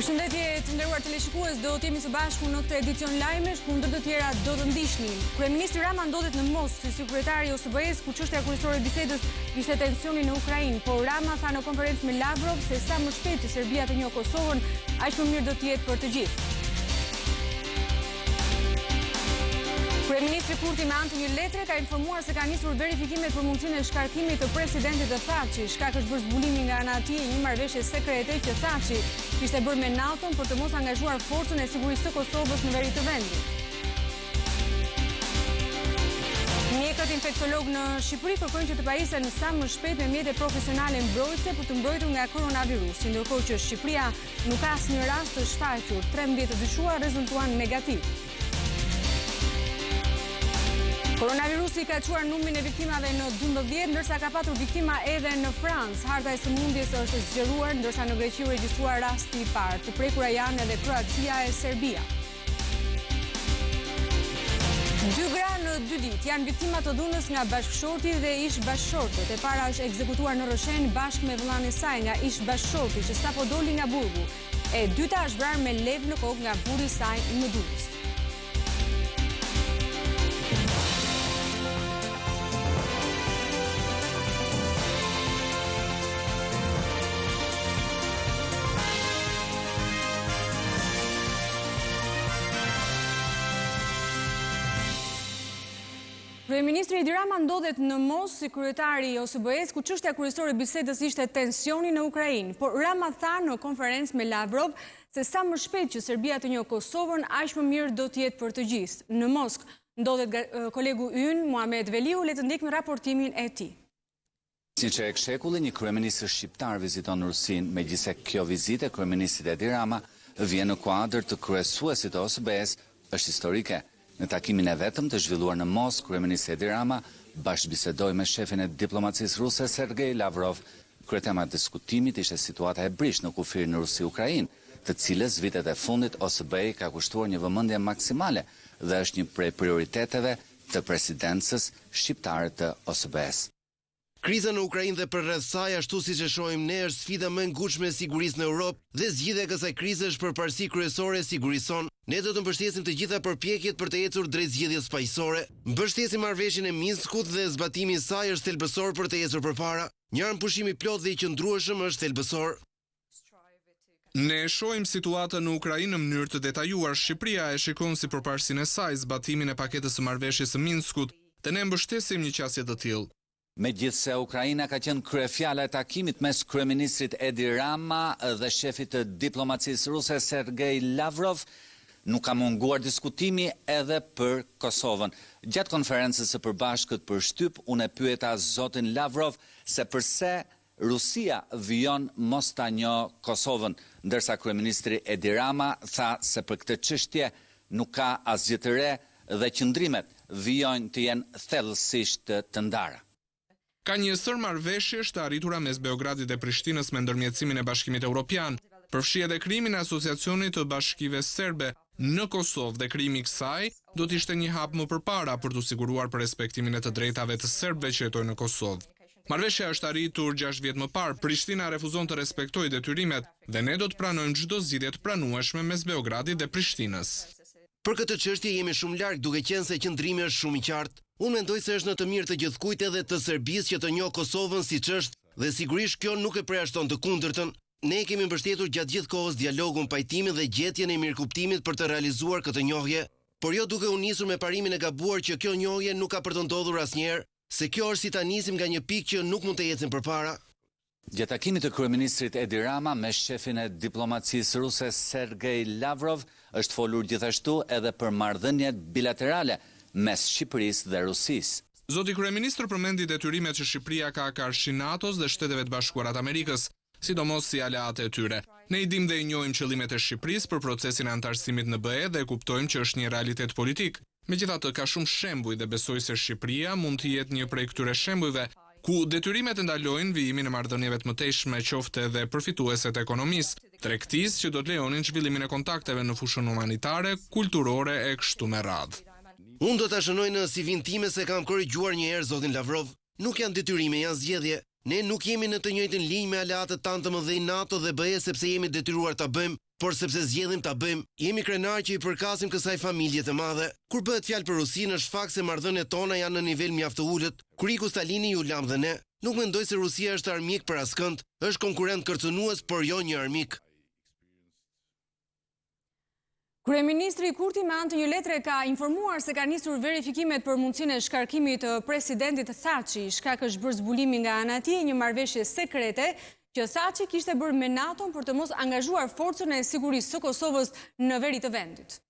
Përshëndetje të nderuar teleshikues, do të jemi së bashku në këtë edicion lajmesh, ku ndër të tjera do të ndiqni. Kryeministri Rama ndodhet në Moskë si kryetari i OSBE-s, ku çështja kryesore e bisedës ishte tensioni në Ukrainë, por Rama tha në konferencë me Lavrov se sa më shpejt që Serbia të njohë Kosovën, aq më mirë do të jetë për të gjithë. Kryeministri Kurti me anë të një letre ka informuar se ka nisur verifikimet për mundësinë e shkarkimit të presidentit të Thaçi. Shkak është bërë zbulimi nga ana e tij një marrëveshje sekrete që Thaçi kishte bërë me NATO-n për të mos angazhuar forcën e sigurisë të Kosovës në veri të vendit. Mjekët infektolog në Shqipëri kërkojnë që të pajisen sa më shpejt me mjete profesionale mbrojtëse për të mbrojtur nga koronavirusi, ndërkohë që Shqipëria nuk ka asnjë rast të shfaqur, 13 të dyshuar rezultuan negativ. Koronavirusi ka çuar numrin e viktimave në 12, ndërsa ka patur viktima edhe në Francë. Harta e sëmundjes është zgjeruar, ndërsa në Greqi u regjistruar rasti i parë. Të prekura janë edhe Kroacia e Serbia. 2 gra në 2 ditë janë viktima të dhunës nga bashkëshorti dhe ish bashkëshortët. E para është ekzekutuar në Roshen bashkë me vëllain e saj nga ish bashkëshorti që sapo doli nga burgu. E dyta është vrarë me lev në kokë nga burri i saj në Durrës. Kryeministri Edi Rama ndodhet në Moskë si kryetari i OSBE-s, ku çështja kryesore e bisedës ishte tensioni në Ukrainë, por Rama tha në konferencë me Lavrov se sa më shpejt që Serbia të njohë Kosovën, aq më mirë do të jetë për të gjithë. Në Moskë ndodhet kolegu ynë Muhamet Veliu, le të ndjekim raportimin e tij. Si që e kshekulli, një kryeministër shqiptar viziton Rusinë, megjithse kjo vizitë e kryeministrit Edi Rama vjen në kuadër të kryesuesit të OSBE-s, është historike. Në takimin e vetëm të zhvilluar në Moskë, kryeministri Edi Rama bashkëbisedoi me shefin e diplomacisë ruse Sergej Lavrov. Kryetema e diskutimit ishte situata e brishtë në kufirin në Rusi-Ukrainë, të cilës vitet e fundit OSBE ka kushtuar një vëmendje maksimale dhe është një prej prioriteteve të presidencës shqiptare të OSBE-s. Kriza në Ukrainë dhe përreth saj, ashtu siç e shohim ne, është sfida më e ngutshme e sigurisë në Europë dhe zgjidhja e kësaj krize është përparësi kryesore e sigurisë sonë. Ne do të mbështesim të gjitha përpjekjet për të ecur drejt zgjedhjes paqësore. Mbështesim marrëveshjen e Minskut dhe zbatimi i saj është thelbësor për të ecur përpara. Një pushimi plot dhe i qëndrueshëm është thelbësor. Ne shohim situatën në Ukrainë në mënyrë të detajuar. Shqipëria e shikon si përparësinë e saj zbatimin e paketës së marrëveshjes së Minskut, dhe ne mbështesim një qasje të tillë. Megjithse Ukraina ka qenë kryefjala e takimit mes kryeministrit Edi Rama dhe shefit të diplomacisë ruse Sergej Lavrov, nuk ka munguar diskutimi edhe për Kosovën. Gjatë konferencës së përbashkët për shtyp, unë e pyeta zotin Lavrov se pse Rusia vijon mos ta njohë Kosovën, ndërsa kryeministri Edi Rama tha se për këtë çështje nuk ka asgjë të re dhe qëndrimet vijojnë të jenë thellësisht të ndara. Ka një sër marrëveshjesh të arritura mes Beogradit dhe Prishtinës me ndërmjetësimin e Bashkimit Evropian, përfshi edhe krijimin e asociacionit të bashkive serbe në Kosovë dhe krijimi i kësaj do të ishte një hap më përpara për të siguruar për respektimin e të drejtave të serbëve që jetojnë në Kosovë. Marrëveshja është arritur 6 vjet më parë, Prishtina refuzon të respektojë detyrimet dhe ne do të pranojmë çdo zgjidhje të pranueshme mes Beogradit dhe Prishtinës. Për këtë çështje jemi shumë larg, duke qenë se qëndrimi është shumë i qartë. Unë mendoj se është në të mirë të gjithkujt edhe të Serbisë që të njohë Kosovën siç është dhe sigurisht kjo nuk e përjashton të kundërtën. Ne kemi mbështetur gjatë gjithë kohës dialogun, pajtimin dhe gjetjen e mirëkuptimit për të realizuar këtë njohje, por jo duke u nisur me parimin e gabuar që kjo njohje nuk ka për të ndodhur asnjëherë, se kjo është si ta nisim nga një pikë që nuk mund të ecim përpara. Gjatë takimit të kryeministrit Edi Rama me shefin e diplomacisë ruse Sergej Lavrov është folur gjithashtu edhe për marrëdhëniet bilaterale mes Shqipërisë dhe Rusisë. Zoti kryeministër përmendi detyrimet që Shqipëria ka karshi NATO-s dhe Shteteve të Bashkuara të Amerikës, sidomos si aleate e tyre. Ne i dim dhe i njohim qëllimet e Shqipërisë për procesin e antarësimit në BE dhe kuptojmë që është një realitet politik. Megjithatë, ka shumë shembuj dhe besoj se Shqipëria mund të jetë një prej këtyre shembujve, ku detyrimet ndalojnë vijimin e marrëdhënieve të mëtejshme, qoftë edhe përfituese të ekonomisë, tregtisë që do të lejonin zhvillimin e kontakteve në fushën humanitare, kulturore e kështu me radhë. Unë do ta shënoj në sivin time se kam korrigjuar një herë zotin Lavrov. Nuk janë detyrime, janë zgjedhje. Ne nuk jemi në të njëjtën linjë me aleatët tanë të mëdhenj NATO dhe BE sepse jemi detyruar ta bëjmë, por sepse zgjedhim ta bëjmë, jemi krenar që i përkasim kësaj familje të madhe. Kur bëhet fjalë për Rusinë, është fakt se marrëdhëniet tona janë në nivel mjaft të ulët. Kur iku Stalini ju lam dhe ne. Nuk mendoj se Rusia është armik për askënd, është konkurrent kërcënues, por jo një armik. Kryeministri Kurti me anë të një letre ka informuar se ka nisur verifikimet për mundësinë e shkarkimit të presidentit Thaçi. Shkak është bërë zbulimi nga ana e tij një marrëveshje sekrete që Thaçi kishte bërë me NATO për të mos angazhuar forcën e sigurisë së Kosovës në veri të vendit.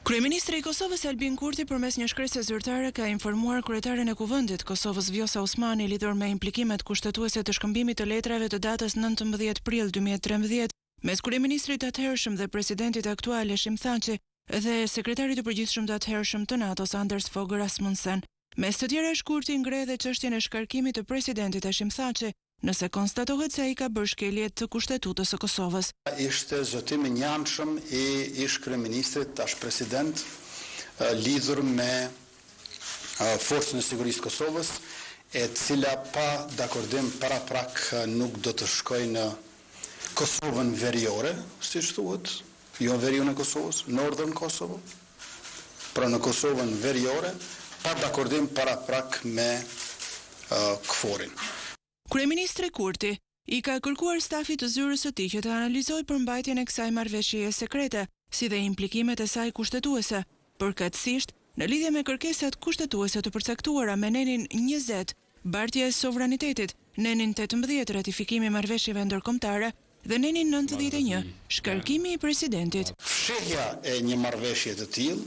Kryeministri i Kosovës Albin Kurti përmes një shkresë zyrtare ka informuar kryetaren e Kuvendit Kosovës Vjosa Osmani lidhur me implikimet kushtetuese të shkëmbimit të letrave të datës 19 prill 2013 mes kryeministrit atëhershëm dhe presidentit aktual Hashim Thaçi dhe sekretarit të përgjithshëm të atëhershëm të NATO-s Anders Fogh Rasmussen. Mes të tjera Shkurti ngre edhe çështjen e shkarkimit të presidentit Hashim Thaçi, nëse konstatohet se ai ka bërë shkelje të kushtetutës së Kosovës. Ishte zotim i njanshëm i ish kryeministrit, tash president, lidhur me forcën e sigurisë të Kosovës, e cila pa dakordim paraprak nuk do të shkojë në Kosovën veriore, siç thuhet, jo veriun e Kosovës, Northern Kosovo, pra në Kosovën veriore, pa dakordim paraprak me KFOR-in. Kryeministri Kurti i ka kërkuar stafit të zyrës së tij që të analizojë përmbajtjen e kësaj marrëveshjeje sekrete, si dhe implikimet e saj kushtetuese, përkatësisht në lidhje me kërkesat kushtetuese të përcaktuara me nenin 20, bartja e sovranitetit, nenin 18, ratifikimi i marrëveshjeve ndërkombëtare dhe nenin 91, shkarkimi i presidentit. Fshehja e një marrëveshje të tillë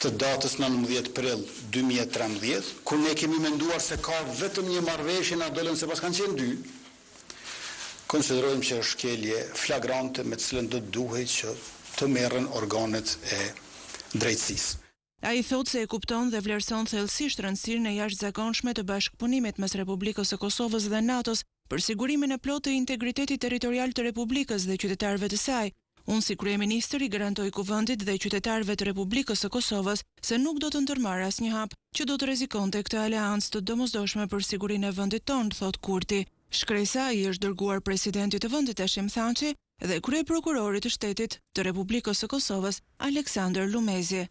të datës 19 prill 2013, kur ne kemi menduar se ka vetëm një marrëveshje, na dolën se pas kanë qenë dy, konsiderojmë që është shkelje flagrante me të cilën do duhej që të merren organet e drejtësisë. Ai thotë se e kupton dhe vlerëson thellësisht rëndësinë e jashtëzakonshme të bashkëpunimit mes Republikës së Kosovës dhe NATO-s për sigurimin e plotë të integritetit territorial të Republikës dhe qytetarëve të saj. Unë si kryeministër i garantoj Kuvendit dhe qytetarëve të Republikës së Kosovës se nuk do të ndërmarr asnjë hap që do të rrezikonte këtë aleancë të domosdoshme për sigurinë e vendit tonë, thot Kurti. Shkresa i është dërguar presidentit të vendit Hashim Thaçi dhe kryeprokurorit të shtetit të Republikës së Kosovës Aleksandër Lumezi.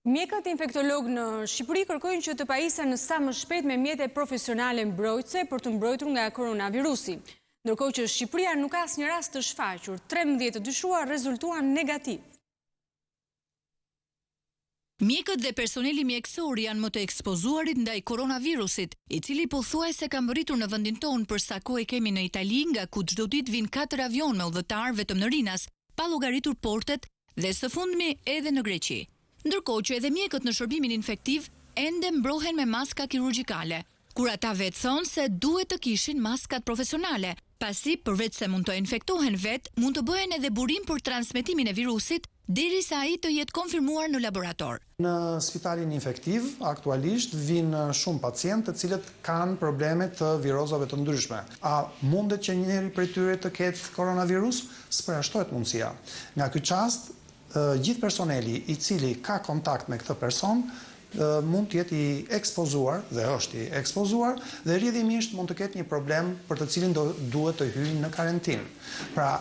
Mjekët infektolog në Shqipëri kërkojnë që të pajisen sa më shpejt me mjete profesionale mbrojtëse për të mbrojtur nga koronavirusi. Ndërkohë që Shqipëria nuk ka asnjë rast të shfaqur, 13 të dyshuar rezultuan negativ. Mjekët dhe personeli mjekësor janë më të ekspozuarit ndaj koronavirusit, i cili pothuajse ka mbërritur në vendin tonë për sa kohë kemi në Itali, nga ku çdo ditë vijnë 4 avion me udhëtar vetëm në Rinas, pa llogaritur portet dhe së fundmi edhe në Greqi. Ndërkohë që edhe mjekët në shërbimin infektiv ende mbrohen me maska kirurgjikale, kur ata vetë thonë se duhet të kishin maskat profesionale, pasi përveç se mund të infektohen vetë, mund të bëhen edhe burim për transmetimin e virusit, derisa ai të jetë konfirmuar në laborator. Në spitalin infektiv, aktualisht, vinë shumë pacientë të cilët kanë probleme të virozave të ndryshme. A mundet që njëri prej tyre të ketë koronavirus? S'përjashtohet mundësia. Nga ky çast, gjithë personeli i cili ka kontakt me këtë person mund të jetë i ekspozuar dhe është i ekspozuar dhe rrjedhimisht mund të ketë një problem për të cilin duhet të hyjë në karantinë. Pra,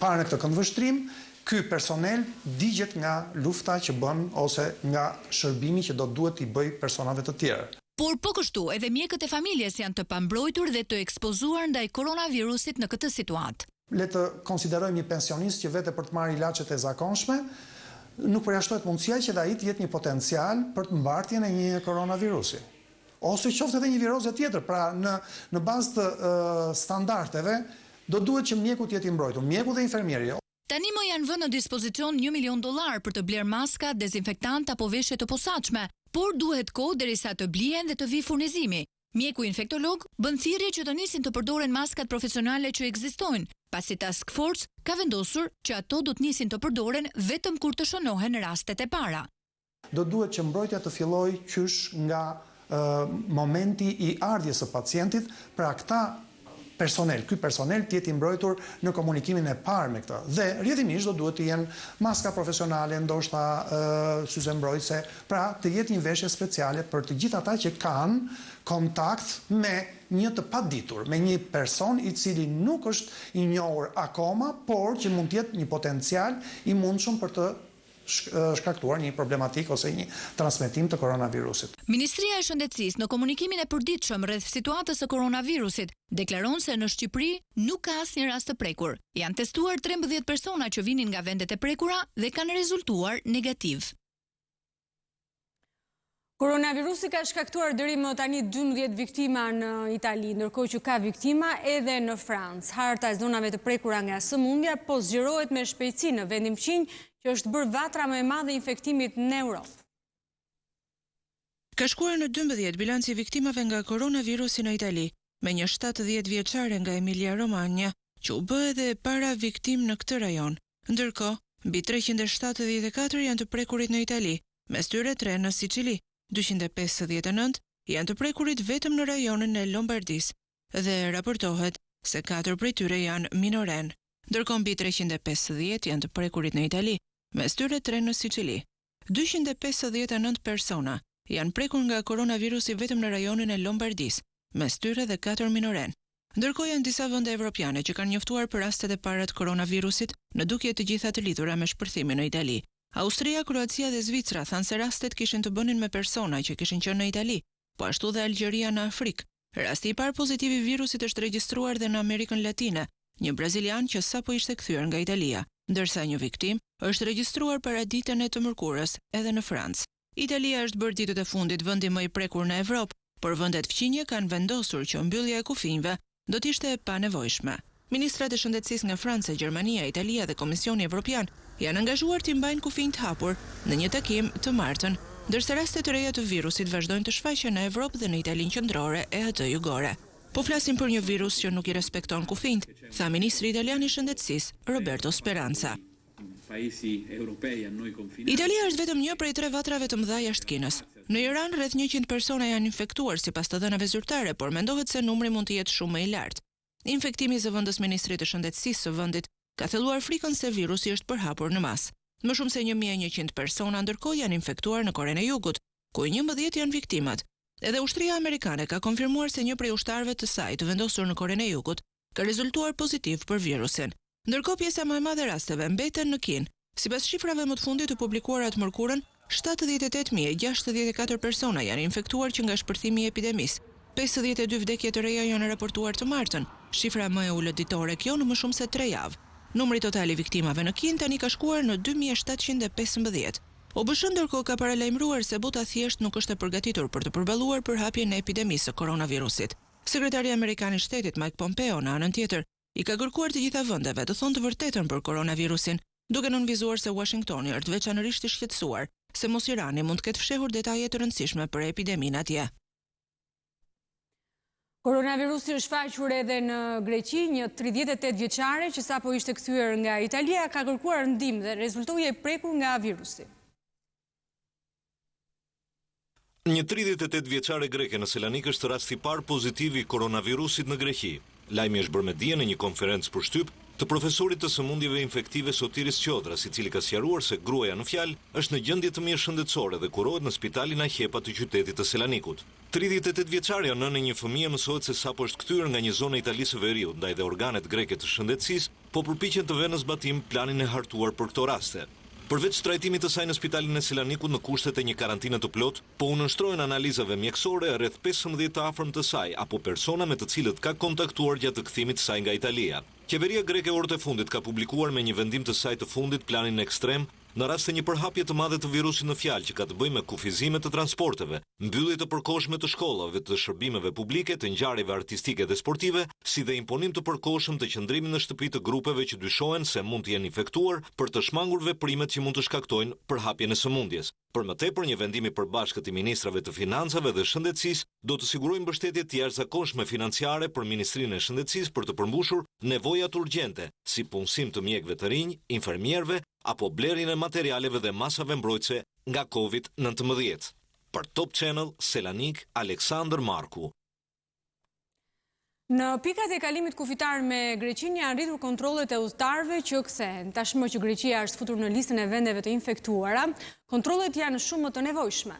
para në këtë këndvështrim, ky personel digjet nga lufta që bën ose nga shërbimi që do duhet i bëj personave të tjerë. Por po kështu, edhe mjekët e familjes janë të pambrojtur dhe të ekspozuar ndaj koronavirusit në këtë situatë. Le të konsiderojmë një pensionist që vete për të marrë ilaçet e zakonshme, nuk përjashtohet mundësia që ai të jetë një potencial për të mbartjen e një koronavirusi. Ose qoftë edhe një virozë tjetër, pra në bazë të standardeve, do duhet që mjeku të jetë i mbrojtur, mjeku dhe infermieri. Tani më janë vënë në dispozicion $1 milion për të blerë maska, dezinfektant apo veshje të posaçme, por duhet kohë derisa të blihen dhe të vijë furnizimi. Mjeku infektolog bën thirrje që të nisin të përdoren maskat profesionale që ekzistojnë, pasi task force ka vendosur që ato do të nisin të përdoren vetëm kur të shënohen rastet e para. Do duhet që mbrojtja të fillojë qysh nga momenti i ardhjes së pacientit, pra këta personel. Ky personel të jetë i mbrojtur në komunikimin e parë me këtë. Dhe rrjedhimisht do duhet të jenë maska profesionale, ndoshta syze mbrojtëse, pra të jetë një veshje speciale për të gjithë ata që kanë kontakt me një të paditur, me një person i cili nuk është i njohur akoma, por që mund të jetë një potencial i mundshëm për të shkaktuar një problematik ose një transmetim të koronavirusit. Ministria e Shëndetësisë në komunikimin e përditshëm rreth situatës së koronavirusit deklaron se në Shqipëri nuk ka asnjë rast të prekur. Janë testuar 13 persona që vinin nga vendet e prekura dhe kanë rezultuar negativ. Koronavirusi ka shkaktuar deri më tani 12 viktima në Itali, ndërkohë që ka viktima edhe në Francë. Harta e zonave të prekura nga sëmundja po zgjerohet me shpejtësi në vendin fqinj, që është bërë vatra më e madhe infektimit në Europë. Ka shkuar në 12 bilanci viktimave nga koronavirusi në Itali, me një 70 vjeçare nga Emilia-Romagna, që u bë edhe para viktim në këtë rajon. Ndërkohë, mbi 374 janë të prekurit në Itali, mes tyre 3 në Sicili. 259 janë të prekurit vetëm në rajonin e Lombardisë dhe raportohet se 4 prej tyre janë minoren. Ndërkohë mbi 350 janë të prekurit në Itali, mes tyre 3 në Sicili. 259 persona janë prekur nga koronavirusi vetëm në rajonin e Lombardisë, mes tyre dhe 4 minoren. Ndërkohë janë disa vende evropiane që kanë njoftuar për rastet e para të koronavirusit, në dukje të gjitha të lidhura me shpërthimin në Itali. Austria, Kroacia dhe Zvicra thanë se rastet kishin të bënin me persona që kishin qenë në Itali, po ashtu dhe Algjeria në Afrikë. Rasti i parë pozitiv i virusit është regjistruar dhe në Amerikën Latine, një brazilian që sapo ishte kthyer nga Italia, ndërsa një viktim është regjistruar para ditën e të mërkurës edhe në Francë. Italia është bërë ditët e fundit vendi më i prekur në Evropë, por vendet fqinje kanë vendosur që mbyllja e kufive do të ishte e panevojshme. Ministrat e shëndetësisë nga Franca, Gjermania, Italia dhe Komisioni Evropian janë angazhuar të mbajnë kufijnë të hapur në një takim të martën, ndërsa rastet të reja të virusit vazhdojnë të shfaqen në Evropë dhe në Italinë qendrore e atë jugore. Po flasim për një virus që nuk i respekton kufijt, tha ministri italian i shëndetësisë Roberto Speranza. Italia është vetëm një prej 3 vatrave të mëdha jashtë Kinës. Në Iran rreth 100 persona janë infektuar sipas të dhënave zyrtare, por mendohet se numri mund të jetë shumë më i lartë. Infektimi i zëvendës ministrit të shëndetësisë së vendit ka thelluar frikën se virusi është përhapur në masë. Më shumë se 1100 persona ndërkohë janë infektuar në Korenë e Jugut, ku 11 janë viktimat. Edhe ushtria amerikane ka konfirmuar se një prej ushtarëve të saj të vendosur në Korenë e Jugut ka rezultuar pozitiv për virusin. Ndërkohë pjesa më e madhe e rasteve mbeten në Kinë. Sipas shifrave më të fundit të publikuara të mërkurën, 78.064 persona janë infektuar që nga shpërthimi i epidemisë. 52 vdekje të reja janë raportuar të martën, shifra më e ulët ditore kjo në më shumë se 3 javë. Numri total i viktimave në Kinë tani ka shkuar në 2715. OBSH ndërkohë ka paralajmëruar se bota thjesht nuk është e përgatitur për të përballuar përhapjen e epidemisë së koronavirusit. Sekretari amerikan i shtetit Mike Pompeo në anën tjetër i ka kërkuar të gjitha vendeve të thonë të vërtetën për koronavirusin, duke nënvizuar se Washingtoni është veçanërisht i shqetësuar se mos Irani mund të ketë fshehur detaje të rëndësishme për epideminë atje. Koronavirusi është shfaqur edhe në Greqi, një 38 vjeçare që sapo ishte kthyer nga Italia ka kërkuar ndihmë dhe rezultoi e prekur nga virusi. Një 38 vjeçare greke në Selanik është rasti i parë pozitiv i koronavirusit në Greqi. Lajmi është bërë me dije në një konferencë përshtyp të profesorit të sëmundjeve infektive Sotiris Qodras, i cili ka sqaruar se gruaja në fjalë është në gjendje të mirë shëndetësore dhe kurohet në spitalin Ahepa të qytetit të Selanikut. 38 vjeçaria nënë e një fëmije mësohet se sapo është kthyer nga një zonë e Italisë së Veriut, ndaj dhe organet greke të shëndetësisë po përpiqen të vënë në zbatim planin e hartuar për këto raste. Përveç trajtimit të saj në spitalin e Selanikut në kushtet e një karantine të plot, po u nënshtrohen analizave mjekësore rreth 15 të afërm të saj apo persona me të cilët ka kontaktuar gjatë kthimit të saj nga Italia. Qeveria greke orët e fundit ka publikuar me një vendim të saj të fundit planin ekstrem në rast të një përhapje të madhe të virusit në fjalë që ka të bëjë me kufizime të transporteve, mbyllje të përkohshme të shkollave, të shërbimeve publike, të ngjarjeve artistike dhe sportive, si dhe imponim të përkohshëm të qëndrimit në shtëpi të grupeve që dyshohen se mund të jenë infektuar për të shmangur veprimet që mund të shkaktojnë përhapjen e sëmundjes. Për më tepër, një vendim i përbashkët i ministrave të financave dhe shëndetësisë do të sigurojë mbështetje të jashtëzakonshme financiare për Ministrinë e Shëndetësisë për të përmbushur nevojat urgjente, si punësim të mjekëve të rinj, infermierëve apo blerjen e materialeve dhe masave mbrojtëse nga COVID-19. Për Top Channel, Selanik, Aleksandër Marku. Në pikat e kalimit kufitar me Greqinë janë rritur kontrollet e udhëtarëve që kthehen. Tashmë që Greqia është futur në listën e vendeve të infektuara, kontrollet janë shumë më të nevojshme.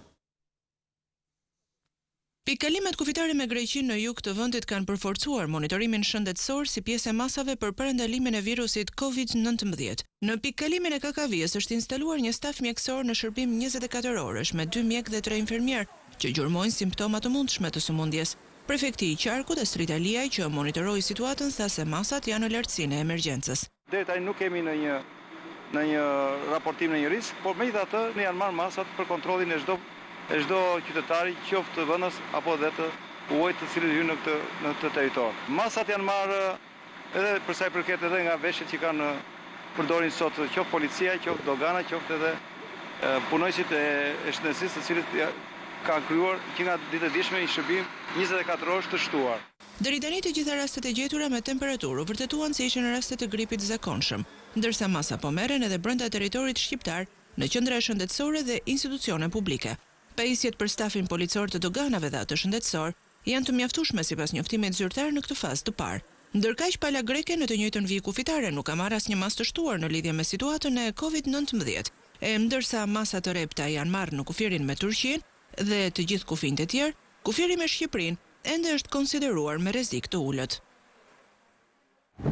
Pikëkalimet kufitare me Greqinë në jug të vendit kanë përforcuar monitorimin shëndetësor si pjesë e masave për parandalimin e virusit COVID-19. Në pikëkalimin e KKV-s është instaluar një staf mjekësor në shërbim 24 orësh me 2 mjek dhe 3 infermier që gjurmojnë simptoma të mundshme të sëmundjes. Prefekti i Qarkut e Strit Aliaj që monitoroi situatën tha se masat janë në lartësinë e emergjencës. Deri tani nuk kemi në një raportim në një risk, por megjithatë ne janë marrë masat për kontrollin e çdo qytetari, qoftë të vendës apo edhe të huajt të cilët hyn në këtë territor. Masat janë marrë edhe për sa i përket edhe nga veshjet që kanë përdorin sot qoftë policia, qoftë dogana, qoftë edhe punojësit e shëndetësisë të cilët kanë krijuar që nga ditë e dishme një shërbim 24 orësh të shtuar. Deri tani të gjitha rastet e gjetura me temperaturë vërtetuan se ishin raste të gripit zakonshëm, ndërsa masa po merren edhe brenda territorit shqiptar në qendra shëndetësore dhe institucione publike. Pajisjet për stafin policor të doganave dhe atë shëndetësor janë të mjaftueshme sipas njoftimit zyrtar në këtë fazë të parë. Ndërkaq pala greke në të njëjtën vijë kufitare nuk ka marrë asnjë mas të shtuar në lidhje me situatën e COVID-19, ndërsa masa të repta janë marrë në kufirin me Turqinë dhe të gjithë kufinjtë e tjerë, kufiri me Shqipërinë ende është konsideruar me rrezik të ulët.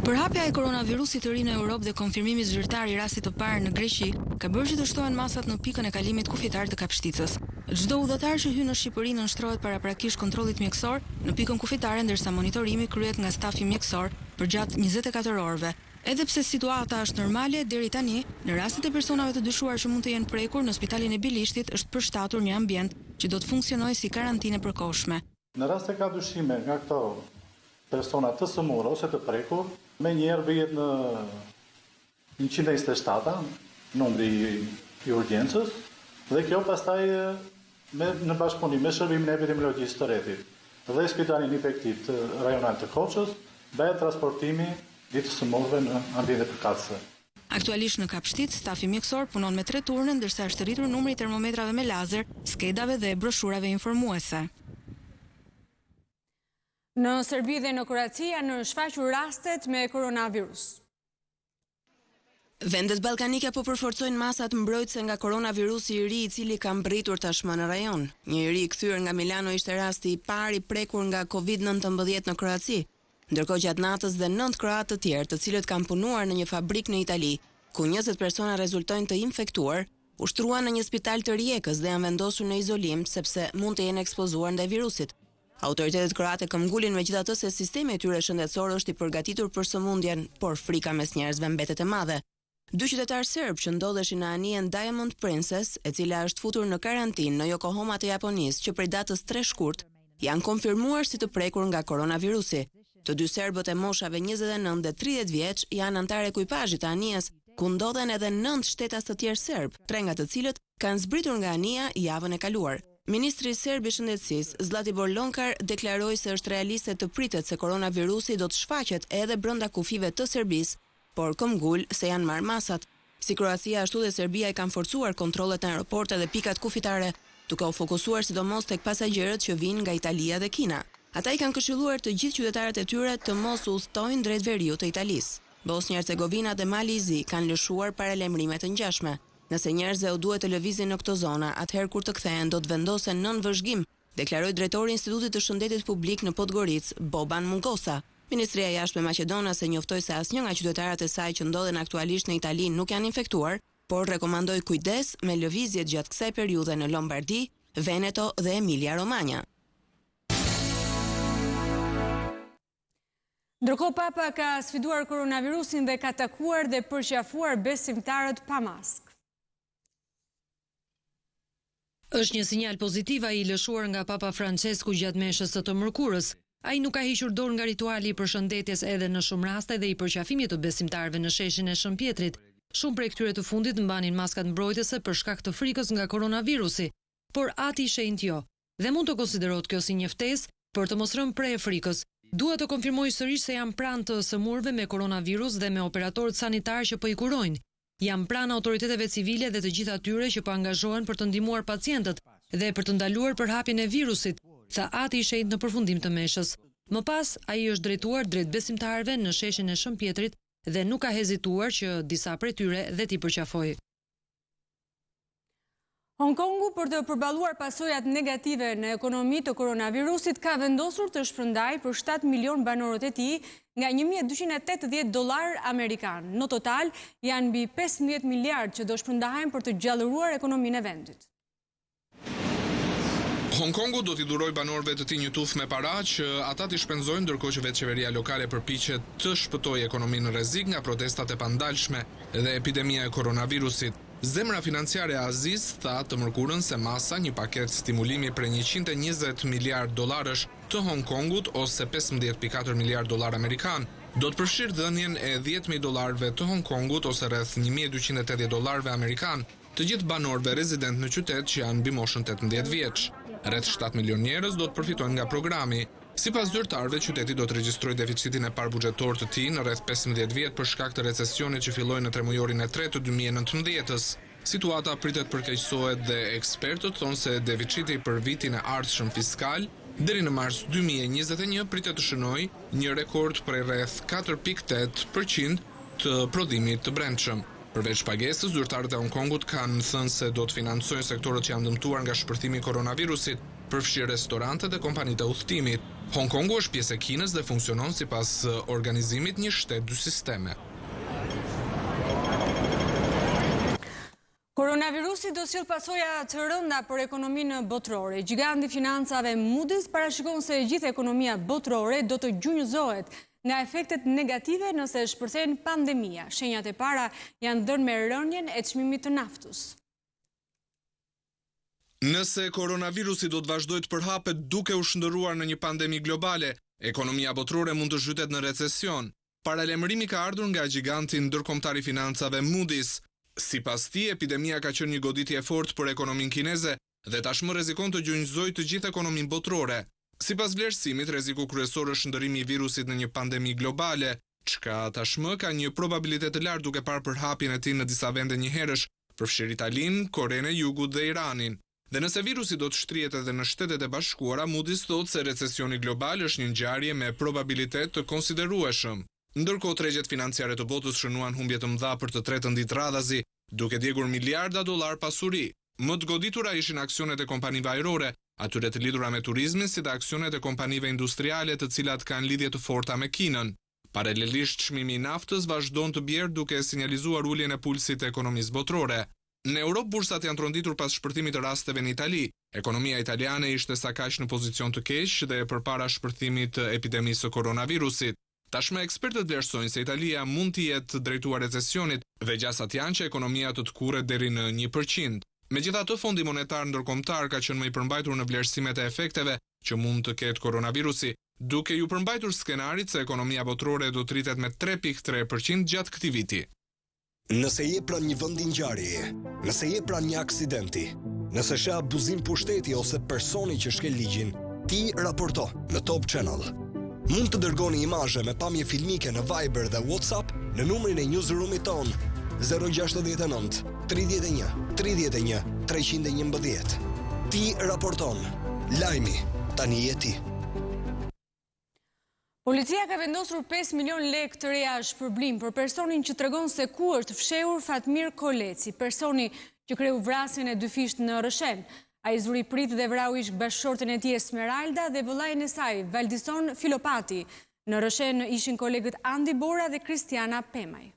Përhapja e koronavirusit të ri në Europë dhe konfirmimi zyrtar i rastit të parë në Greqi ka bërë që të shtohen masat në pikën e kalimit kufitar të Kapshticës. Çdo udhëtar që hyn në Shqipëri nënshtrohet paraprakisht kontrollit mjekësor në pikën kufitare, ndërsa monitorimi kryhet nga stafi mjekësor përgjatë 24 orëve. Edhe pse situata është normale deri tani, në rastet e personave të dyshuar që mund të jenë prekur në spitalin e Bilishtit është përshtatur një ambient që do të funksionojë si karantinë përkohshme. Në rast se ka dyshime nga këto persona të sëmurë ose të prekur, menjëherë vihet në 127 numri i urgjencës dhe kjo pastaj në bashkëpunim me shërbimin e epidemiologjisë të Rrethit dhe spitalin infektiv të rajonal të Koçës bëhet transportimi i të sëmurëve në ambiente përkatëse. Aktualisht në Kapshtic, stafi mjekësor punon me 3 turne, ndërsa është rritur numri i termometrave me lazer, skedave dhe broshurave informuese. Në Serbi dhe në Kroaci janë shfaqur rastet me koronavirus. Vendet ballkanike po përforcojnë masat mbrojtëse nga koronavirusi i ri i cili ka mbritur tashmë në rajon. Një i ri i kthyer nga Milano ishte rasti i parë i prekur nga COVID-19 në Kroaci. Ndërkohë gjatë natës dhe 9 kroatë të tjerë, të cilët kanë punuar në një fabrik në Itali, ku 20 persona rezultojnë të infektuar, ushtruan në një spital të Rijekës dhe janë vendosur në izolim sepse mund të jenë ekspozuar ndaj virusit. Autoritetet kroate këmbgulin megjithatë se sistemi i tyre shëndetësor është i përgatitur për sëmundjen, por frika mes njerëzve mbetet e madhe. 2 qytetarë serb që ndodheshin në anijen Diamond Princess, e cila është futur në karantinë në Yokohama të Japonisë që prej datës 3 shkurt, janë konfirmuar si të prekur nga koronavirusi. Të 2 serbët e moshave 29 dhe 30 vjeç janë antar ekuipazhit të anijes, ku ndodhen edhe 9 shtetas të tjerë serb, 3 nga të cilët kanë zbritur nga anija javën e kaluar. Ministri serb i shëndetësisë, Zlatibor Lonkar, deklaroi se është realiste të pritet se koronavirusi do të shfaqet edhe brenda kufive të Serbisë, por këmbgul se janë marrë masat. Si Kroacia ashtu dhe Serbia i kanë forcuar kontrollet në aeroporte dhe pikat kufitare, duke u fokusuar sidomos tek pasagjerët që vinë nga Italia dhe Kina. Ata i kanë këshilluar të gjithë qytetarët e tyre të mos udhtojnë drejt veriut të Italisë. Bosnia-Hercegovina dhe Mali i Zi kanë lëshuar paralajmërime të ngjashme. Nëse njerëzve u duhet të lëvizin në këto zona, atëherë kur të kthehen do të vendosen nën vëzhgim, deklaroi drejtori i Institutit të Shëndetit Publik në Podgoricë, Boban Mungosa. Ministria e Jashtme Maqedonase njoftoi se asnjë nga qytetarët e saj që ndodhen aktualisht në Itali nuk janë infektuar, por rekomandoi kujdes me lëvizjet gjatë kësaj periudhe në Lombardi, Veneto dhe Emilia-Romagna. Ndërkohë Papa ka sfiduar koronavirusin dhe ka takuar dhe përqafuar besimtarët pa maskë. Është një sinjal pozitiv ai i lëshuar nga Papa Francesku gjatë meshës së të mërkurës. Ai nuk ka hiqur dorë nga rituali i përshëndetjes edhe në shumë raste dhe i përqafimit të besimtarëve në sheshin e Shën Pjetrit. Shumë prej këtyre të fundit mbanin maskat mbrojtëse për shkak të frikës nga koronavirusi, por ati i shenjtë jo. Dhe mund të konsiderohet kjo si një ftesë për të mos rënë prej e frikës. Dua të konfirmoj sërish se jam pranë të sëmurëve me koronavirus dhe me operatorët sanitarë që po i kurojnë. Jam pranë autoriteteve civile dhe të gjitha atyre që po angazhohen për të ndihmuar pacientët dhe për të ndaluar përhapjen e virusit, tha ati i shenjtë në përfundim të meshës. Më pas, ai është drejtuar drejt besimtarëve në sheshin e Shëmpjetrit dhe nuk ka hezituar që disa prej tyre dhe t'i përqafojë. Hong Kongu, për të përballuar pasojat negative në ekonomi të koronavirusit, ka vendosur të shpërndajë për 7 milion banorët e tij nga $1.280 amerikan. Në total, janë mbi 15 miliard që do shpërndahen për të gjallëruar ekonominë e vendit. Hong Kongu do t'i duroj banorëve të tij një tufë me para që ata t'i shpenzojnë, ndërkohë që vetë qeveria lokale përpiqet të shpëtojë ekonominë në rrezik nga protestat e pandalshme dhe epidemia e koronavirusit. Zemra financiare e Azis tha të mërkurën se masa një paket stimulimi për $120 miliard të Hong Kongut ose $15.4 miliard amerikan do të përfshirë dhënien e $10.000 të Hong Kongut ose rreth $1.280 amerikan të gjithë banorëve rezident në qytet që janë mbi moshën 18 vjeç. Rreth 7 milion njerëz do të përfitojnë nga programi. Sipas zyrtarëve, qyteti do të regjistrojë deficitin e parë buxhetor të tij në rreth 15 vjet për shkak të recesionit që filloi në tremujorin e tretë të 2019-s. Situata pritet përkeqësohet dhe ekspertët thonë se deficiti për vitin e ardhshëm fiskal deri në mars 2021 pritet të shënojë një rekord prej rreth 4.8% të prodhimit të brendshëm. Përveç pagesës, zyrtarët e Hong Kongut kanë thënë se do të financojnë sektorët që janë dëmtuar nga shpërthimi i koronavirusit, përfshirë restorantet dhe kompanitë e udhëtimit. Hong Kongu është pjesë e Kinës dhe funksionon sipas organizimit një shtet dy sisteme. Koronavirusi do sjell pasoja të rënda për ekonominë botërore. Giganti financave Moody's parashikon se gjithë ekonomia botërore do të gjunjëzohet nga efektet negative nëse shpërthen pandemia. Shenjat e para janë dhënë me rënjen e çmimit të naftës. Nëse koronavirusi do të vazhdojë të përhapet duke u shndërruar në një pandemi globale, ekonomia botërore mund të zhytet në recesion. Paralajmërimi ka ardhur nga giganti ndërkombëtar i financave Moody's. Sipas tij, epidemia ka qenë një goditje e fortë për ekonominë kineze dhe tashmë rrezikon të gjunjëzojë të gjithë ekonominë botërore. Sipas vlerësimit, rreziku kryesor është shndërrimi i virusit në një pandemi globale, çka tashmë ka një probabilitet të lartë duke parë përhapjen e tij në disa vende njëherësh, përfshirë Italinë, Korenë e Jugut dhe Iranin. Dhe nëse virusi do të shtrihet edhe në Shtetet e Bashkuara, Moody's thotë se recesioni global është një ngjarje me probabilitet të konsiderueshëm. Ndërkohë, tregjet financiare të botës shënuan humbje të mëdha për të tretën ditë radhazi, duke djegur miliarda dollar pasuri. Më të goditura ishin aksionet e kompanive ajrore, atyre të lidhura me turizmin, si dhe aksionet e kompanive industriale të cilat kanë lidhje të forta me Kinën. Paralelisht, çmimi i naftës vazhdon të bjerë duke sinjalizuar uljen e pulsit të ekonomisë botërore. Në Europë, bursat janë tronditur pas shpërthimit të rasteve në Itali. Ekonomia italiane ishte sa kaq në pozicion të keq dhe përpara shpërthimit të epidemisë së koronavirusit. Tashmë ekspertët vlerësojnë se Italia mund të jetë drejtuar recesionit dhe gjasat janë që ekonomia të kurret deri në 1%. Megjithatë, Fondi Monetar Ndërkombëtar ka qenë më i përmbajtur në vlerësimet e efekteve që mund të ketë koronavirusi, duke ju përmbajtur skenarit se ekonomia botërore do të rritet me 3.3% gjatë këtij viti. Nëse je pranë një vendi ngjarjeje, nëse je pranë një aksidenti, nëse sheh abuzim pushteti ose personi që shkel ligjin, ti raporto në Top Channel. Mund të dërgoni imazhe me pamje filmike në Viber dhe WhatsApp në numrin e newsroomit ton 069 31 31 311. Ti raporton. Lajmi tani je ti. Policia ka vendosur 5 milion lekë të reja shpërblim për personin që tregon se ku është fshehur Fatmir Koleci, personi që kreu vrasjen e dy fisht në Rëshen. Ai zuri prit dhe vrau ish bashkëshorten e tij Esmeralda dhe vëllain e saj, Valdison Filopati. Në Rëshen ishin kolegët Andi Bora dhe Kristiana Pemaj.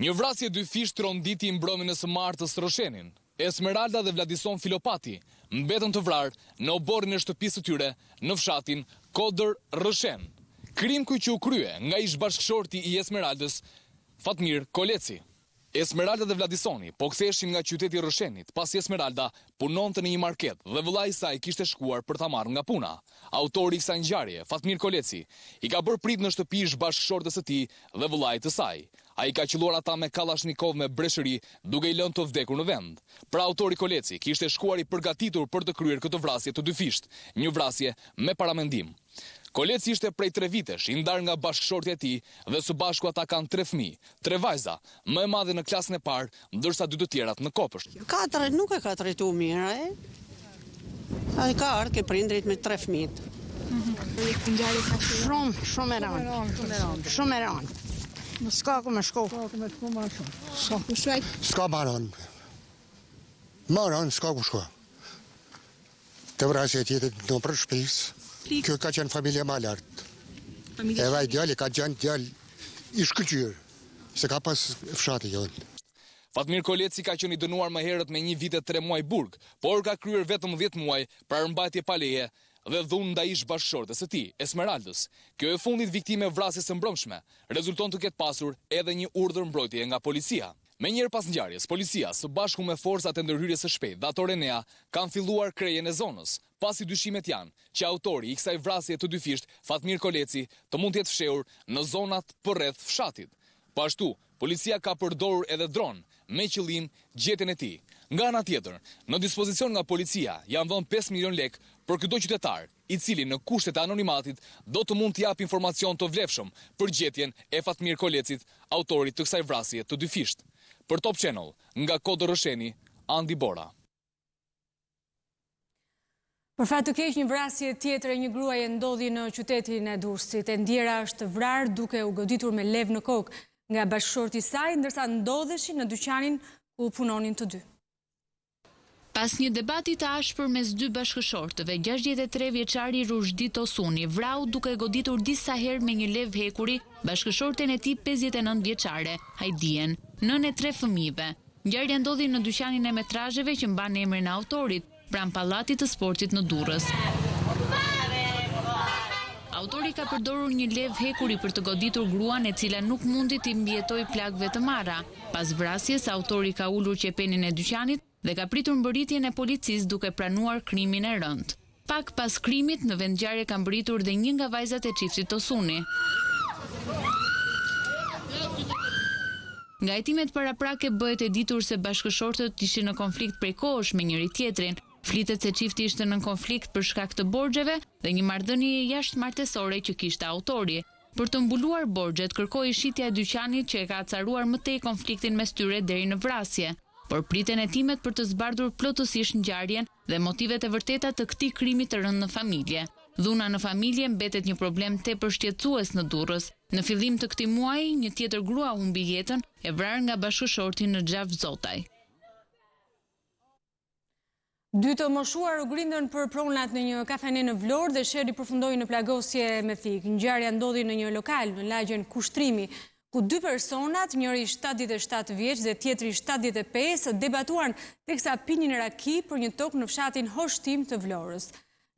Një vrasje dy fisht tronditi mbrëmjen e së martës Rëshenin. Esmeralda dhe Vladison Filopati mbetën të vrarë në oborrin e shtëpisë së tyre në fshatin Kodër Rëshen. Krim që u krye nga ish bashkëshorti i Esmeraldës, Fatmir Koleci. Esmeralda dhe Vladisoni po ktheheshin nga qyteti i Rëshenit, pasi Esmeralda punonte në një market dhe vëllai i saj kishte shkuar për ta marrë nga puna. Autori i kësaj ngjarje, Fatmir Koleci, i ka bërë prit në shtëpi ish bashkëshortes së tij dhe vëllait të saj. Ai ka qelluar ata me Kalashnikov me breshëri, duke i lënë të vdekur në vend. Pra autori Koleci kishte shkuar i përgatitur për të kryer këtë vrasje të dy fisht, një vrasje me paramendim. Koleci ishte prej 3 vitesh, i ndar nga bashkëshortja e tij dhe së bashku ata kanë 3 fëmijë, 3 vajza, më e madhe në klasën e parë, ndërsa 2 të tjerat në kopësht. 4 nuk e ka trajtuar mirë, Ai ka ardhur ke prindrit me 3 fëmijë. Shumë e rëndë. S'ka ku me shku. S'ka maron. Maron, s'ka ku shku. Të vrasje tjetët në për shpis. Kjo ka qenë familje ma lartë. Edhe ai djali ka qenë djali i shkëlqyer, se ka pas fshati jonë. Fatmir Koleci ka qenë i dënuar më herët me 1 vit e 3 muaj burg, por ka kryer vetëm 10 muaj për mbajtje pa leje dhe dhunë ndaj ish bashkëshortes së tij, Esmeraldës. Kjo e fundit viktime vrasjes së mbrëmshme, rezulton të ketë pasur edhe një urdhër mbrojtje nga policia. Me njëherë pas ngjarjes, policia së bashku me forcat e ndërhyrjes së shpejtë dhe ato Renea kanë filluar krejën e zonës, pasi dyshimet janë që autori i kësaj vrasje të dyfisht, Fatmir Koleci, të mund të jetë fshehur në zonat përreth fshatit. Po ashtu, policia ka përdorur edhe dron me qëllim gjetjen e tij. Nga ana tjetër, në dispozicion nga policia janë dhënë 5 milion lekë për çdo qytetar, i cili në kushtet e anonimatit do të mund të japë informacion të vlefshëm për gjetjen e Fatmir Kolecit, autorit të kësaj vrasje të dyfisht. Për Top Channel, nga Kodër Rësheni, Andi Bora. Për fat të keq, një vrasje tjetër e një gruaje ndodhi në qytetin e Durrësit. E ndjera është vrarë duke u goditur me lev në kokë nga bashkëshorti i saj, ndërsa ndodheshin në dyqanin ku punonin të dy. Pas një debati të ashpër mes 2 bashkëshortëve, 63 vjeçari Rushdi Tosuni vrau duke goditur disa herë me një lev hekuri bashkëshorten e tij 59 vjeçare, Hajdien, nënë e 3 fëmijëve. Ngjarja ndodhi në dyqanin e metrazheve që mban emrin e autorit, pranë pallatit të sportit në Durrës. Autori ka përdorur një lev hekuri për të goditur gruan, e cila nuk mundi t'i mbijetojë plagëve të marra. Pas vrasjes, autori ka ulur qepenin e dyqanit dhe ka pritur mbërritjen e policisë duke pranuar krimin e rënd. Pak pas krimit, në vendngjarje ka mbërritur dhe një nga vajzat e çiftit Tosuni. Nga hetimet paraprake bëhet e ditur se bashkëshortët ishin në konflikt prej kohësh me njëri tjetrin. Flitet se çifti ishte në konflikt për shkak të borxheve dhe një marrëdhënie jashtëmartesore që kishte autori. Për të mbuluar borxhet, kërkoi shitja e dyqanit që e ka acaruar më tej konfliktin mes tyre deri në vrasje. Por priten hetimet për të zbardhur plotësisht ngjarjen dhe motivet e vërteta të këtij krimi të rënd në familje. Dhuna në familje mbetet një problem tepër shqetësues në Durrës. Në fillim të këtij muaji, një tjetër grua humbi jetën, e vrarë nga bashkëshorti në Xhaf Zotaj. 2 të moshuar u grindën për pronat në një kafene në Vlorë dhe sheri përfundoi në plagosje me thik. Ngjarja ndodhi në një lokal në lagjen Kushtrimi, ku 2 personat, njëri 77 vjeç dhe tjetri 75, debatuan teksa pinin raki për një tokë në fshatin Hoshtim të Vlorës.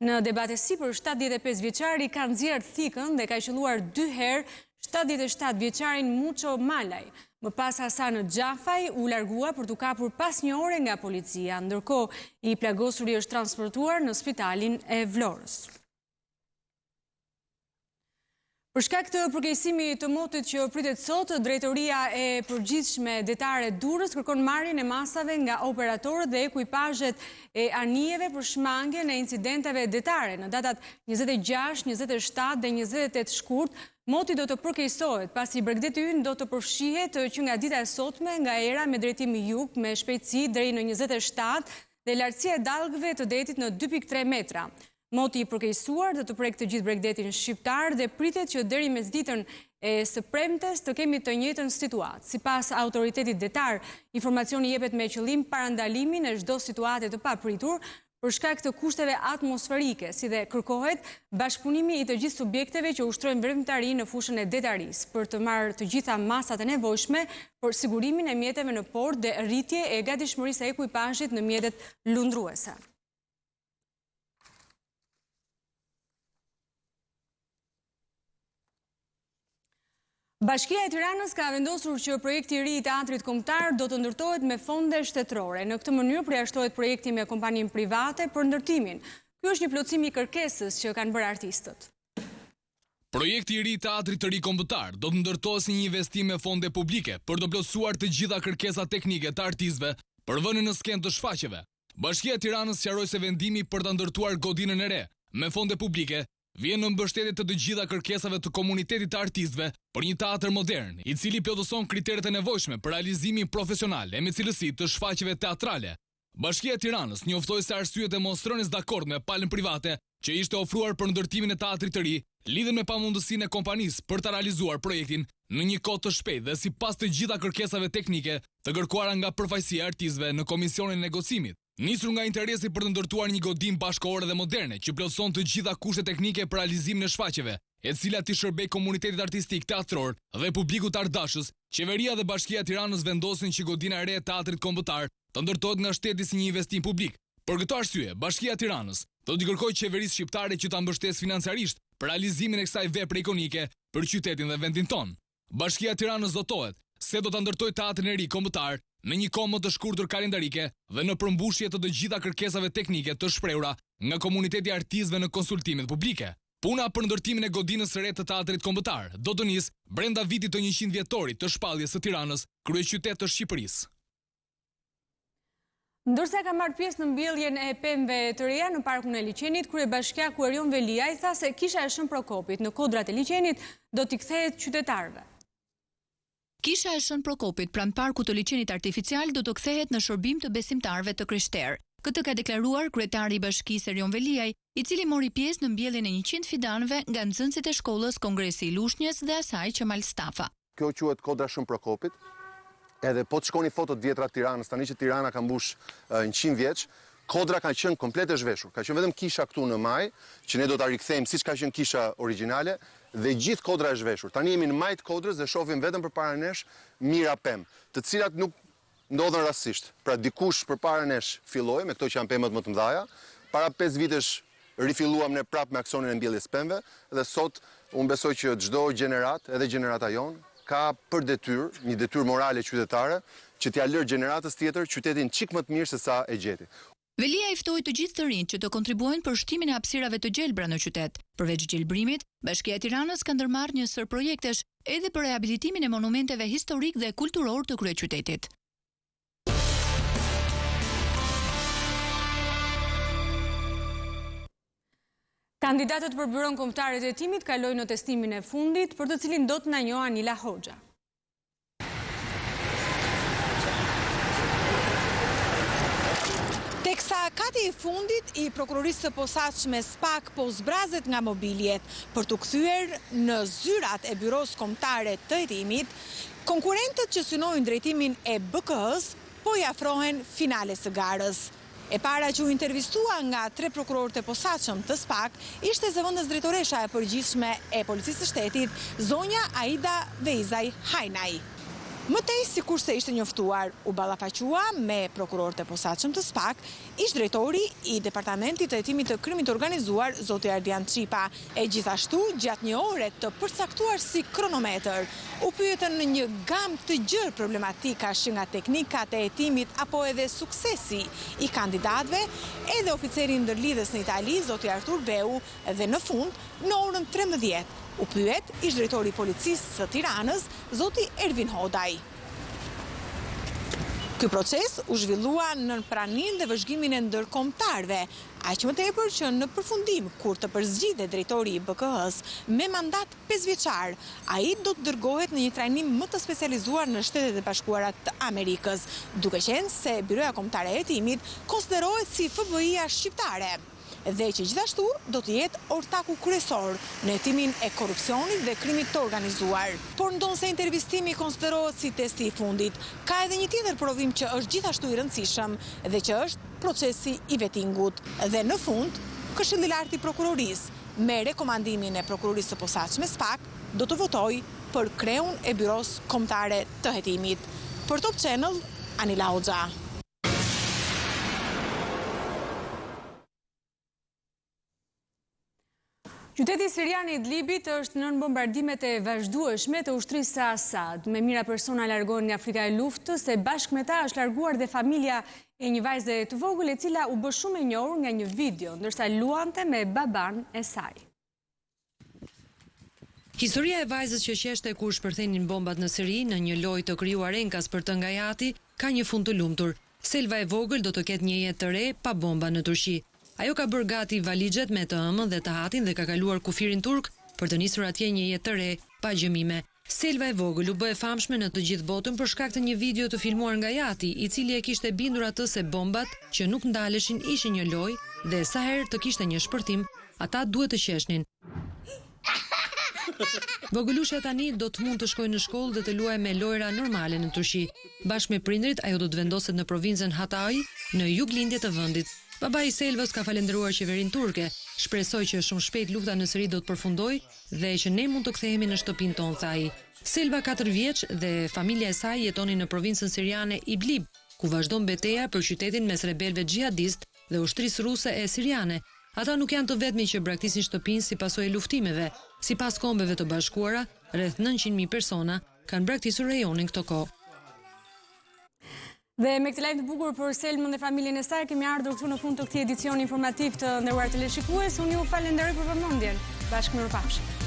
Në debatesi për 75 vjeçari ka nxjerrë thikën dhe ka qelluar 2 herë 77 vjeçarin Muço Malaj. Më pas Hasan Xhafaj u largua për t'u kapur pas një ore nga policia, ndërkohë i plagosuri është transportuar në spitalin e Vlorës. Për shkak të përkeqësimit të motit që pritet sot, Drejtoria e Përgjithshme Detare Durrës kërkon marrjen e masave nga operatorët dhe ekuipazhet e anijeve për shmangjen e incidenteve detare. Në datat 26, 27 dhe 28 shkurt, moti do të përkeqësohet, pasi Bregdeti Ynë do të përfshihet që nga dita e sotme nga era me drejtim jug me shpejtësi deri në 27 dhe lartësia e dallgëve të detit në 2.3 metra. Moti i përkeqësuar do të prek të gjithë Bregdetin shqiptar dhe pritet që deri mesditën e së premtes të kemi të njëjtën situatë. Sipas autoritetit detar, informacioni jepet me qëllim parandalimin e çdo situate të papritur për shkak të kushteve atmosferike, si dhe kërkohet bashkëpunimi i të gjithë subjekteve që ushtrojnë veprimtari në fushën e detarisë për të marrë të gjitha masat e nevojshme për sigurimin e mjeteve në port dhe rritje e gatishmërisë së ekuipazhit në mjetet lundruese. Bashkia e Tiranës ka vendosur që projekti i ri i teatrit kombëtar do të ndërtohet me fonde shtetërore. Në këtë mënyrë përjashtohet projekti me kompaninë private për ndërtimin. Ky është një plotësim i kërkesës që kanë bërë artistët. Projekti i ri i teatrit të ri kombëtar do të ndërtohet si një investim me fonde publike për të plotësuar të gjitha kërkesat teknike të artistëve për vënien në skenë të shfaqjeve. Bashkia e Tiranës sqaroi se vendimi për ta ndërtuar godinën e re me fonde publike vjen në mbështetje të gjitha kërkesave të komunitetit të artistëve për një teatr modern, i cili plotëson kriteret e nevojshme për realizimin profesional e me cilësi të shfaqjeve teatrale. Bashkia e Tiranës njoftoi se arsyet e mostronis dakord me palën private që ishte ofruar për ndërtimin e teatrit të ri, lidhen me pamundësinë e kompanisë për të realizuar projektin në një kohë të shpejtë dhe sipas të gjitha kërkesave teknike të kërkuara nga përfaqësia e artistëve në komisionin e negocimit. Nisur nga interesi për të ndërtuar një godim bashkëore dhe moderne që plotëson të gjitha kushtet teknike për realizimin e shfaqjeve, e cila të shërbej komunitetit artistik, teatror dhe publikut ardashës, qeveria dhe Bashkia e Tiranës vendosin që godina e re e teatrit kombëtar të ndërtohet nga shteti si një investim publik. Për këtë arsye, Bashkia e Tiranës do t'i kërkojë qeverisë shqiptare që ta mbështesë financiarisht për realizimin e kësaj vepre ikonike për qytetin dhe vendin tonë. Bashkia e Tiranës zotohet se do ta ndërtojë teatrin e ri kombëtar në një kohë më të shkurtër kalendarike dhe në përmbushje të gjitha kërkesave teknike të shprehura nga komuniteti i artistëve në konsultimet publike. Puna për ndërtimin e godinës së re të teatrit kombëtar do të nisë brenda vitit të 100 vjetorit të shpalljes së Tiranës, kryeqytet të Shqipërisë. Ndërsa ka marrë pjesë në mbjelljen e pemëve të reja në parkun e liçenit, kryebashkiaku Erion Velia i tha se kisha e Shën Prokopit në kodrat e liçenit do t'i kthehet qytetarëve. Kisha e Shën Prokopit pranë parkut të liçenit artificial do të kthehet në shërbim të besimtarëve të krishterë. Këtë ka deklaruar kryetari i bashkisë Erion Veliaj, i cili mori pjesë në mbjelljen e 100 fidanëve nga nxënësit e shkollës Kongresi i Lushnjës dhe asaj Qemal Stafa. Kjo quhet kodra Shën Prokopit. Edhe po të shkoni fotot vjetra të Tiranës, tani që Tirana ka mbush 100 vjeç, kodra ka qenë komplet e zhveshur. Ka qenë vetëm kisha këtu në maj, që ne do ta rikthejmë siç ka qenë kisha origjinale, dhe gjithë kodra e zhveshur. Tani jemi në majt kodrës dhe shohim vetëm përpara nesh mira pemë, të cilat nuk ndodhen rastësisht. Pra dikush përpara nesh filloi me këto që janë pemët më të mëdha. Para 5 vitesh rifilluam ne prapë me aksionin e mbjelljes pemëve dhe sot unë besoj që çdo gjenerat, edhe gjenerata jonë, ka për detyrë, një detyrë morale qytetare, që t'ja lërë gjeneratës tjetër qytetin çik më të mirë se sa e gjeti. Velia i ftoi të gjithë të rinj që të kontribuojnë për shtimin e hapësirave të gjelbra në qytet. Përveç gjelbrimit, Bashkia e Tiranës ka ndërmarrë një sër projektesh edhe për rehabilitimin e monumenteve historik dhe kulturor të kryeqytetit. Kandidatët për byron kombëtare të hetimit kalojnë në testimin e fundit, për të cilin do të na njohë Anila Hoxha. Teksa kati i fundit i prokurorisë së posaçme SPAK po zbrazet nga mobiljet për të kthyer në zyrat e byros kombëtare të hetimit, konkurrentët që synojnë drejtimin e BK-s po i afrohen finales së garës. E para që u intervistua nga 3 prokurorët e posaçëm të SPAK ishte zëvendës drejtoresha e përgjithshme e Policisë së Shtetit, zonja Aida Veizaj Hajnaj. Mëtej, sikurse ishte njoftuar, u ballafaqua me prokurorët e posaçëm të SPAK, ish drejtori i Departamentit të hetimit të krimit të organizuar, zoti Ardian Çipa, e gjithashtu gjatë një ore të përcaktuar si kronometër, u pyetën në një gamë të gjerë problematikash nga teknikat e hetimit apo edhe suksesi i kandidatëve, edhe oficeri ndërlidhës në Itali, zoti Artur Beu, dhe në fund, në orën 13. U pyet ish drejtori i Policisë së Tiranës, zoti Ervin Hodaj. Ky proces u zhvillua në praninë dhe vëzhgimin e ndërkombëtarëve, aq më tepër që në përfundim, kur të përzgjidhet drejtori i BK-s me mandat 5 vjeçar, ai do të dërgohet në një trajnim më të specializuar në Shtetet e Bashkuara të Amerikës, duke qenë se Byroja Kombëtare e Hetimit konsiderohet si FBI-a shqiptare, dhe që gjithashtu do të jetë ortaku kryesor në hetimin e korrupsionit dhe krimit të organizuar. Por ndonse intervistimi konsiderohet si testi i fundit, ka edhe një tjetër provim që është gjithashtu i rëndësishëm dhe që është procesi i vetingut. Dhe në fund, Këshilli i Lartë i Prokurorisë, me rekomandimin e prokurorisë së posaçme SPAK, do të votojë për kreun e Byros Kombëtare të Hetimit. Për Top Channel, Anila Hoxha. Qyteti sirian i Idlibit është nën bombardimet e vazhdueshme të ushtrisë së Asad. Me mijëra persona largohen nga frika e luftës e bashkë me ta është larguar dhe familja e një vajze të vogël e cila u bë shumë e njohur nga një video, ndërsa luante me baban e saj. Historia e vajzës që qeshte kur shpërthenin bombat në Siri në një lojë të krijuar enkas për të ngajati ka një fund të lumtur. Selva e vogël do të ketë një jetë të re pa bomba në Turqi. Ajo ka bërë gati valixhet me të ëmën dhe të hatin dhe ka kaluar kufirin turk për të nisur atje një jetë të re pa gjëmime. Selva e vogël u bë e famshme në të gjithë botën për shkak të një video të filmuar nga jati, i cili e kishte bindur atë se bombat që nuk ndaleshin ishin një lojë dhe sa herë të kishte një shpërtim, ata duhet të qeshnin. Vogëlushja tani do të mund të shkojë në shkollë dhe të luajë me lojra normale në Turqi. Bashkë me prindrit, ajo do të vendoset në provincën Hatay, në juglindje të vendit. Babai i Selvës ka falendëruar qeverinë turke, shpresoj që shumë shpejt lufta në Siri do të përfundojë dhe që ne mund të kthehemi në shtëpinë tonë, tha ai. Selva 4 vjeç dhe familja e saj jetonin në provincën siriane Idlib, ku vazhdon betejë për qytetin mes rebelëve xhihadist dhe ushtrisë ruse e siriane. Ata nuk janë të vetmi që braktisin shtëpinë si pasojë e luftimeve. Sipas Kombeve të Bashkuara, rreth 900.000 persona kanë braktisur rajonin këtë kohë. Dhe me këtë lajm të bukur për Selmën dhe familjen e saj, kemi ardhur këtu në fund të këtij edicioni informativ të nderuar teleshikues. Unë ju falenderoj për vëmendjen. Bashkë mirupafshim.